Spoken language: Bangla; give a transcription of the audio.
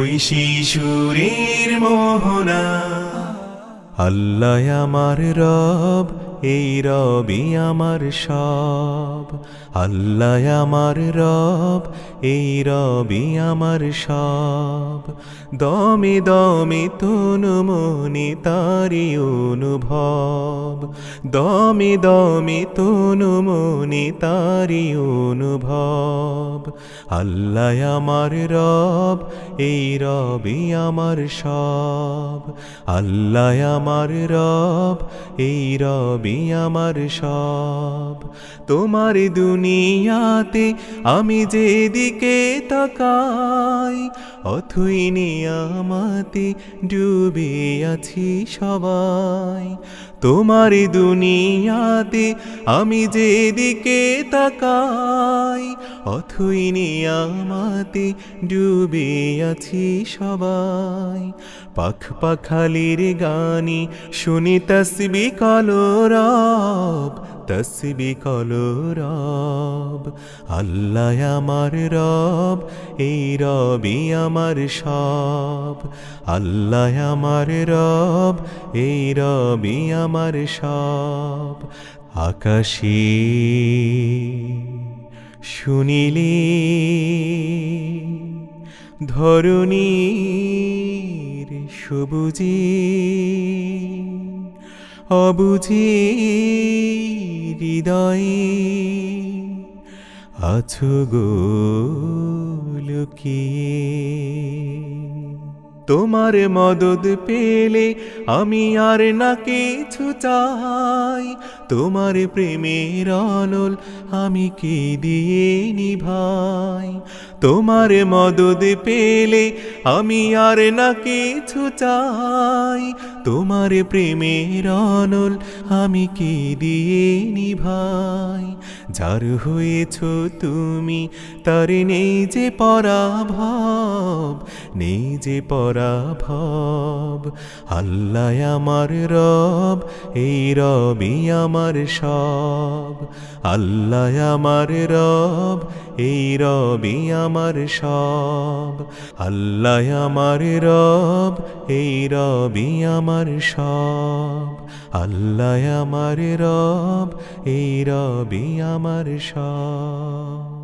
ওই শিশুরের মোহনা। আল্লাহ আমার রব, এই রবই আমার সব। আল্লাহ আমার রব, এই রবই আমার সব। দমে দমে তনু মনে তারি অনুভব। দমে দমে তনু মনে তারি অনুভব। আল্লাহ আমার রব, এই রবই আমার সব। আল্লাহ আমার রব, এই রবই আমার সব। তোমার দুনিয়াতে আমি যেদিকে তাকাই, অথই নিয়ামতে ডুবে আছি সবাই। তোমার দুনিয়াতে আমি যেদিকে তাকাই, অথই নিয়ামতে ডুবে আছি সবাই। পাখ পাখালির গানি শুনি তসবিহ কলরব, তসবিহ কলরব। আল্লাহ আমার রব, এই রবই আমার সব। আল্লাহ আমার রব, এই রবই আমার সব। আকাশে শুনিলে ধরণীর সবুজে, অবুঝে হৃদয়ে আছো গো লুকিয়ে। তোমার মদদ পেলে আমি আর না কিছু চাই। তোমার প্রেমের অনল আমি কি দিয়ে নিভাই। তোমার মদদ পেলে আমি আর না কিছু চাই। তোমার প্রেমের অনল আমি কি দিয়ে নিভাই। যার হয়েছ তুমি তার নেই যে পরাভব, নেই যে পরাভব। আল্লাহ আমার রব, এই রবই আমার সব। আল্লাহ আমার রব, এই রবই আমার সব। আল্লাহ আমার রব, এই রবই আমার সব। আল্লাহ আমার রব, এই রবই আমার সব।